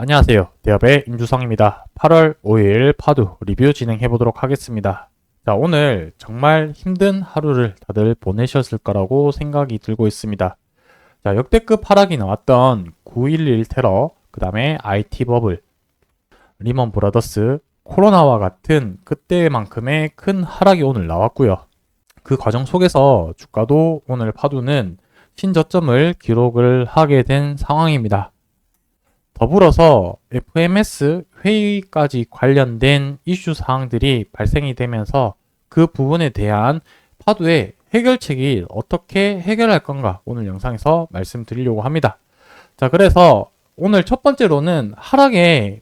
안녕하세요. 대업의 임주성입니다. 8월 5일 파도 리뷰 진행해 보도록 하겠습니다. 자, 오늘 정말 힘든 하루를 다들 보내셨을 거라고 생각이 들고 있습니다. 자, 역대급 하락이 나왔던 9.11 테러, 그 다음에 IT 버블, 리먼 브라더스, 코로나와 같은 그때만큼의 큰 하락이 오늘 나왔고요. 그 과정 속에서 주가도 오늘 파도는 신저점을 기록을 하게 된 상황입니다. 더불어서 FMS 회의까지 관련된 이슈 사항들이 발생이 되면서 그 부분에 대한 파도의 해결책이 어떻게 해결할 건가 오늘 영상에서 말씀드리려고 합니다. 자, 그래서 오늘 첫 번째로는 하락에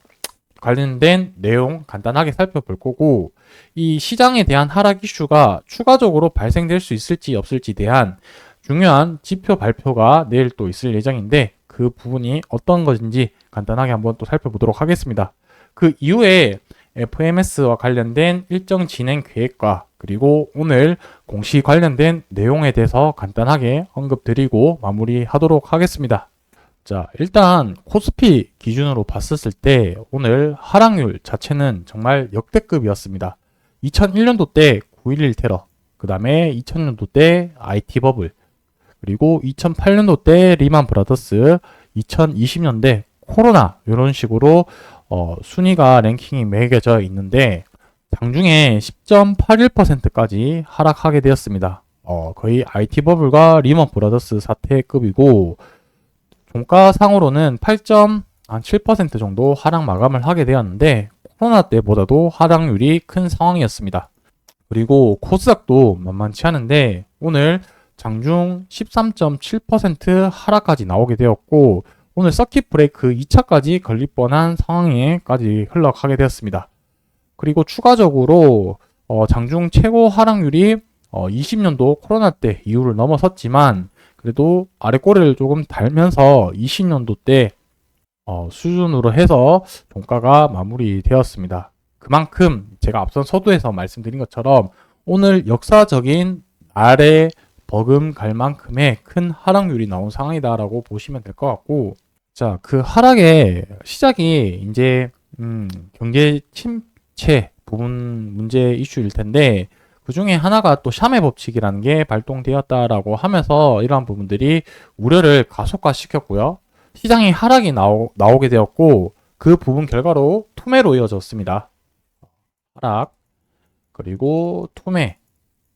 관련된 내용 간단하게 살펴볼 거고, 이 시장에 대한 하락 이슈가 추가적으로 발생될 수 있을지 없을지 대한 중요한 지표 발표가 내일 또 있을 예정인데, 그 부분이 어떤 것인지 간단하게 한번 또 살펴보도록 하겠습니다. 그 이후에 FMS와 관련된 일정 진행 계획과 그리고 오늘 공시 관련된 내용에 대해서 간단하게 언급드리고 마무리하도록 하겠습니다. 자, 일단 코스피 기준으로 봤었을 때 오늘 하락률 자체는 정말 역대급이었습니다. 2001년도 때 9.11 테러, 그 다음에 2000년도 때 IT 버블, 그리고 2008년도 때 리만 브라더스, 2020년대 코로나 이런 식으로 순위가 랭킹이 매겨져 있는데 장중에 10.81%까지 하락하게 되었습니다. 거의 IT 버블과 리먼 브라더스 사태급이고 종가상으로는 8.7% 정도 하락 마감을 하게 되었는데 코로나 때보다도 하락률이 큰 상황이었습니다. 그리고 코스닥도 만만치 않은데 오늘 장중 13.7% 하락까지 나오게 되었고 오늘 서킷 브레이크 2차까지 걸릴 뻔한 상황에까지 흘러가게 되었습니다. 그리고 추가적으로 장중 최고 하락률이 20년도 코로나 때 이후를 넘어섰지만 그래도 아래꼬리를 조금 달면서 20년도 때 수준으로 해서 종가가 마무리되었습니다. 그만큼 제가 앞선 서두에서 말씀드린 것처럼 오늘 역사적인 아래 버금갈 만큼의 큰 하락률이 나온 상황이다라고 보시면 될 것 같고, 자, 그 하락의 시작이 이제 경제 침체 부분 문제 이슈일 텐데 그 중에 하나가 또 샤메 법칙이라는 게 발동되었다라고 하면서 이러한 부분들이 우려를 가속화시켰고요. 시장이 하락이 나오게 되었고 그 부분 결과로 투매로 이어졌습니다. 하락, 그리고 투매,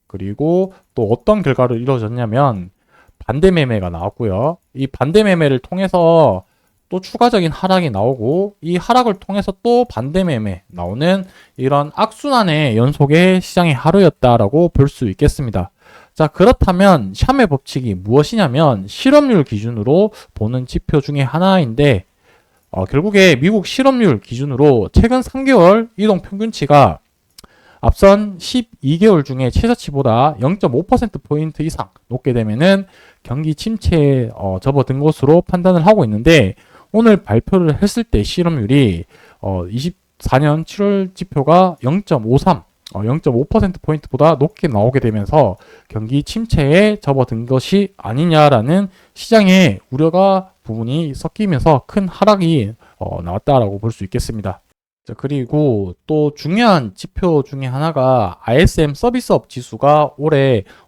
그리고 또 어떤 결과로 이루어졌냐면 반대 매매가 나왔고요. 이 반대 매매를 통해서 또 추가적인 하락이 나오고 이 하락을 통해서 또 반대 매매 나오는 이런 악순환의 연속의 시장의 하루였다라고 볼 수 있겠습니다. 자, 그렇다면 샤메 법칙이 무엇이냐면 실업률 기준으로 보는 지표 중에 하나인데 결국에 미국 실업률 기준으로 최근 3개월 이동 평균치가 앞선 12개월 중에 최저치보다 0.5%포인트 이상 높게 되면은 경기 침체에 접어든 것으로 판단을 하고 있는데 오늘 발표를 했을 때 실업률이 24년 7월 지표가 0.53, 0.5%포인트보다 높게 나오게 되면서 경기 침체에 접어든 것이 아니냐라는 시장의 우려가 부분이 섞이면서 큰 하락이 나왔다라고 볼 수 있겠습니다. 자, 그리고 또 중요한 지표 중에 하나가 ISM 서비스업 지수가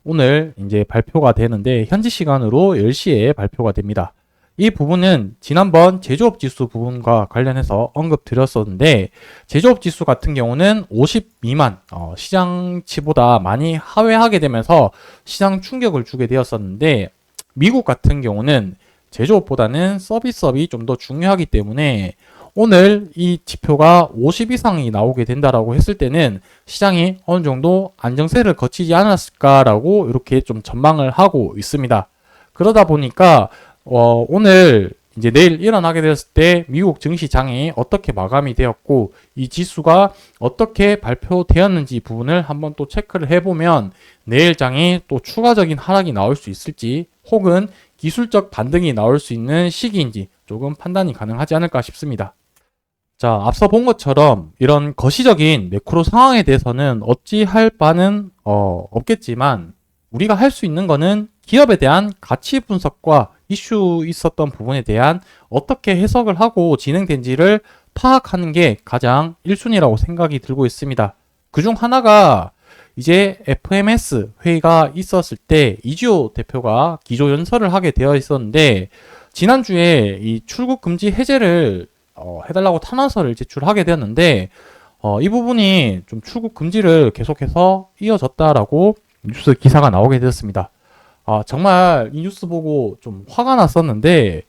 오늘 이제 발표가 되는데 현지 시간으로 10시에 발표가 됩니다. 이 부분은 지난번 제조업 지수 부분과 관련해서 언급드렸었는데 제조업 지수 같은 경우는 50 미만 시장치보다 많이 하회하게 되면서 시장 충격을 주게 되었었는데 미국 같은 경우는 제조업보다는 서비스업이 좀 더 중요하기 때문에 오늘 이 지표가 50 이상이 나오게 된다라고 했을 때는 시장이 어느 정도 안정세를 거치지 않았을까라고 이렇게 좀 전망을 하고 있습니다. 그러다 보니까 오늘 이제 내일 일어나게 되었을 때 미국 증시장이 어떻게 마감이 되었고 이 지수가 어떻게 발표되었는지 부분을 한번 또 체크를 해보면 내일 장이 또 추가적인 하락이 나올 수 있을지 혹은 기술적 반등이 나올 수 있는 시기인지 조금 판단이 가능하지 않을까 싶습니다. 자, 앞서 본 것처럼 이런 거시적인 매크로 상황에 대해서는 어찌할 바는 없겠지만 우리가 할 수 있는 거는 기업에 대한 가치 분석과 이슈 있었던 부분에 대한 어떻게 해석을 하고 진행된지를 파악하는 게 가장 1순위라고 생각이 들고 있습니다. 그중 하나가 이제 FMS 회의가 있었을 때 이지호 대표가 기조연설을 하게 되어 있었는데, 지난주에 이 출국 금지 해제를 해달라고 탄원서를 제출하게 되었는데, 이 부분이 좀 출국 금지를 계속해서 이어졌다라고 뉴스 기사가 나오게 되었습니다. 정말 이 뉴스 보고 좀 화가 났었는데,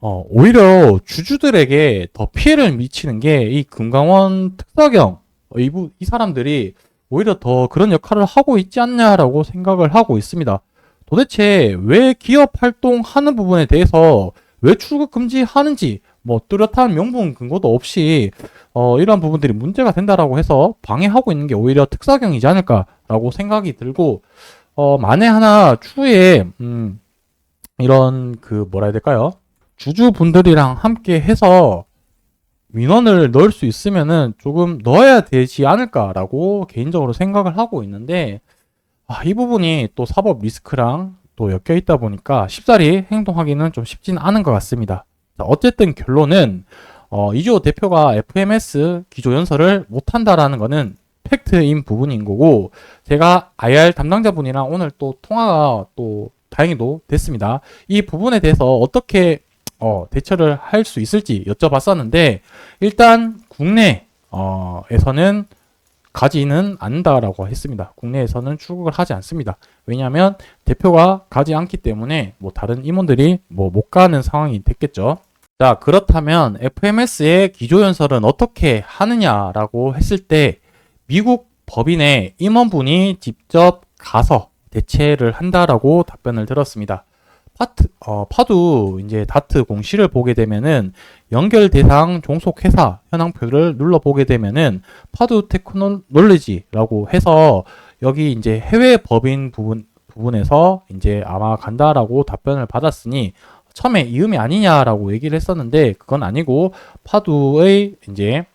오히려 주주들에게 더 피해를 미치는 게 이 금강원 특사경, 이 사람들이 오히려 더 그런 역할을 하고 있지 않냐라고 생각을 하고 있습니다. 도대체 왜 기업 활동하는 부분에 대해서 왜 출국 금지하는지 뭐 뚜렷한 명분 근거도 없이 이런 부분들이 문제가 된다라고 해서 방해하고 있는 게 오히려 특사경이지 않을까라고 생각이 들고, 만에 하나 추후에 이런 그 뭐라 해야 될까요? 주주분들이랑 함께 해서 민원을 넣을 수 있으면은 조금 넣어야 되지 않을까라고 개인적으로 생각을 하고 있는데, 이 부분이 또 사법 리스크랑 또 엮여 있다 보니까 쉽사리 행동하기는 좀 쉽지는 않은 것 같습니다. 자, 어쨌든 결론은 이주호 대표가 FMS 기조연설을 못한다라는 거는 팩트인 부분인 거고, 제가 IR 담당자분이랑 오늘 또 통화가 또 다행히도 됐습니다. 이 부분에 대해서 어떻게 대처를 할 수 있을지 여쭤봤었는데, 일단 국내에서는 가지는 않는다라고 했습니다. 국내에서는 출국을 하지 않습니다. 왜냐하면 대표가 가지 않기 때문에 뭐 다른 임원들이 뭐 못 가는 상황이 됐겠죠. 자, 그렇다면 FMS의 기조연설은 어떻게 하느냐라고 했을 때, 미국 법인의 임원분이 직접 가서 대체를 한다라고 답변을 들었습니다. 파두 이제 다트 공시를 보게 되면은 연결 대상 종속 회사 현황표를 눌러보게 되면은 파두 테크놀로지라고 해서 여기 이제 해외 법인 부분에서 이제 아마 간다라고 답변을 받았으니, 처음에 이음이 아니냐라고 얘기를 했었는데 그건 아니고 파두의 이제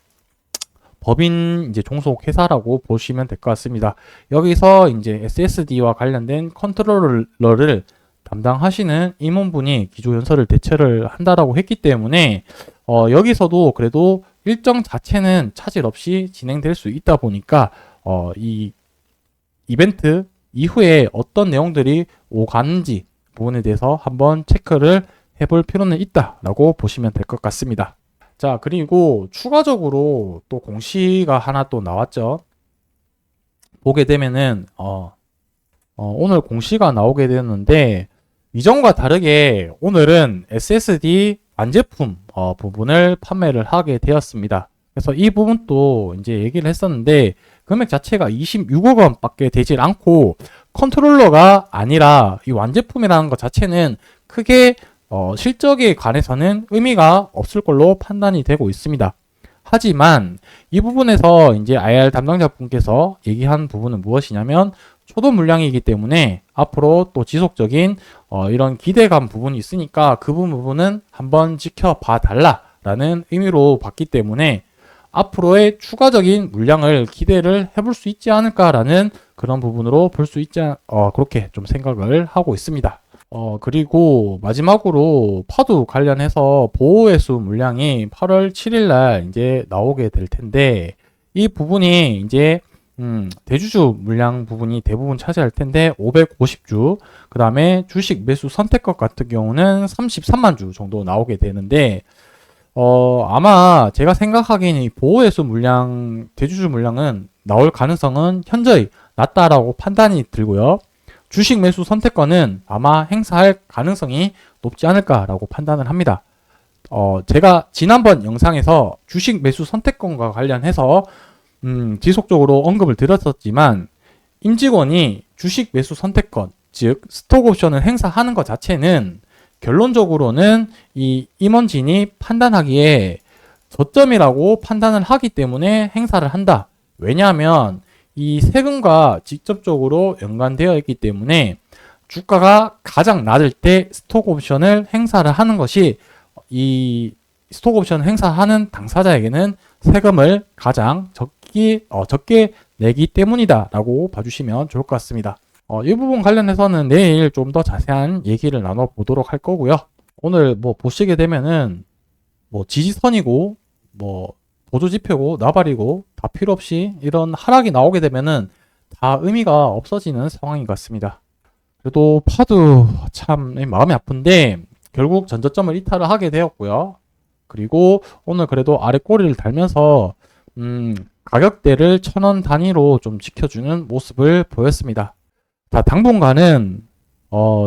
법인 이제 종속 회사라고 보시면 될 것 같습니다. 여기서 이제 SSD와 관련된 컨트롤러를 담당하시는 임원분이 기조연설을 대체를 한다라고 했기 때문에 여기서도 그래도 일정 자체는 차질 없이 진행될 수 있다 보니까 이 이벤트 이후에 어떤 내용들이 오가는지 부분에 대해서 한번 체크를 해볼 필요는 있다라고 보시면 될 것 같습니다. 자, 그리고 추가적으로 또 공시가 하나 또 나왔죠. 보게 되면은 오늘 공시가 나오게 되었는데, 이전과 다르게 오늘은 SSD 완제품 부분을 판매를 하게 되었습니다. 그래서 이 부분도 이제 얘기를 했었는데, 금액 자체가 26억 원 밖에 되질 않고, 컨트롤러가 아니라 이 완제품이라는 것 자체는 크게 실적에 관해서는 의미가 없을 걸로 판단이 되고 있습니다. 하지만 이 부분에서 이제 IR 담당자분께서 얘기한 부분은 무엇이냐면, 초도 물량이기 때문에 앞으로 또 지속적인 이런 기대감 부분이 있으니까 그 부분은 한번 지켜봐 달라라는 의미로 봤기 때문에 앞으로의 추가적인 물량을 기대를 해볼 수 있지 않을까라는 그런 부분으로 볼 수 있지 그렇게 좀 생각을 하고 있습니다. 그리고 마지막으로 파두 관련해서 보호회수 물량이 8월 7일 날 이제 나오게 될 텐데, 이 부분이 이제 대주주 물량 부분이 대부분 차지할 텐데 550주, 그 다음에 주식 매수 선택권 같은 경우는 33만 주 정도 나오게 되는데, 아마 제가 생각하기에는 이 보호회수 물량, 대주주 물량은 나올 가능성은 현저히 낮다라고 판단이 들고요. 주식 매수 선택권은 아마 행사할 가능성이 높지 않을까라고 판단을 합니다. 제가 지난번 영상에서 주식 매수 선택권과 관련해서 지속적으로 언급을 드렸었지만, 임직원이 주식 매수 선택권, 즉 스톡옵션을 행사하는 것 자체는 결론적으로는 이 임원진이 판단하기에 저점이라고 판단을 하기 때문에 행사를 한다. 왜냐하면 이 세금과 직접적으로 연관되어 있기 때문에 주가가 가장 낮을 때 스톡옵션을 행사를 하는 것이, 이 스톡옵션 행사하는 당사자에게는 세금을 가장 적게 내기 때문이다 라고 봐주시면 좋을 것 같습니다. 이 부분 관련해서는 내일 좀 더 자세한 얘기를 나눠보도록 할 거고요. 오늘 뭐 보시게 되면은 뭐 지지선이고 뭐 보조지표고 나발이고 다 필요 없이 이런 하락이 나오게 되면은 다 의미가 없어지는 상황인 것 같습니다. 그래도 파도 참 마음이 아픈데 결국 전저점을 이탈을 하게 되었고요. 그리고 오늘 그래도 아래 꼬리를 달면서 가격대를 1,000원 단위로 좀 지켜주는 모습을 보였습니다. 자, 당분간은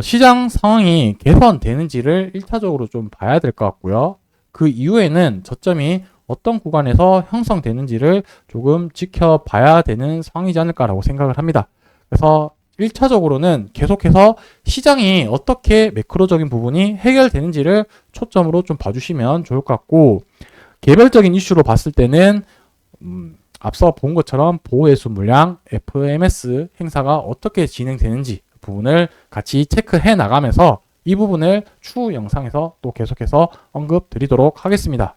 시장 상황이 개선되는지를 1차적으로 좀 봐야 될 것 같고요. 그 이후에는 저점이 어떤 구간에서 형성되는지를 조금 지켜봐야 되는 상황이지 않을까라고 생각을 합니다. 그래서 1차적으로는 계속해서 시장이 어떻게 매크로적인 부분이 해결되는지를 초점으로 좀 봐주시면 좋을 것 같고, 개별적인 이슈로 봤을 때는 앞서 본 것처럼 보호해수 물량, FMS 행사가 어떻게 진행되는지 부분을 같이 체크해 나가면서 이 부분을 추후 영상에서 또 계속해서 언급 드리도록 하겠습니다.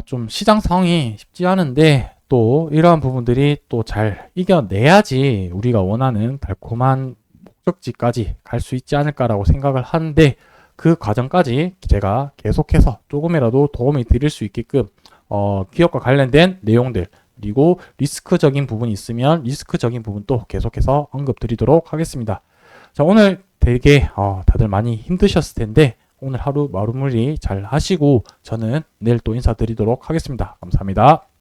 좀 시장 상황이 쉽지 않은데 또 이러한 부분들이 또 잘 이겨내야지 우리가 원하는 달콤한 목적지까지 갈 수 있지 않을까라고 생각을 하는데, 그 과정까지 제가 계속해서 조금이라도 도움이 드릴 수 있게끔 기업과 관련된 내용들, 그리고 리스크적인 부분이 있으면 리스크적인 부분도 계속해서 언급 드리도록 하겠습니다. 자, 오늘 되게 다들 많이 힘드셨을 텐데 오늘 하루 마무리 잘 하시고 저는 내일 또 인사드리도록 하겠습니다. 감사합니다.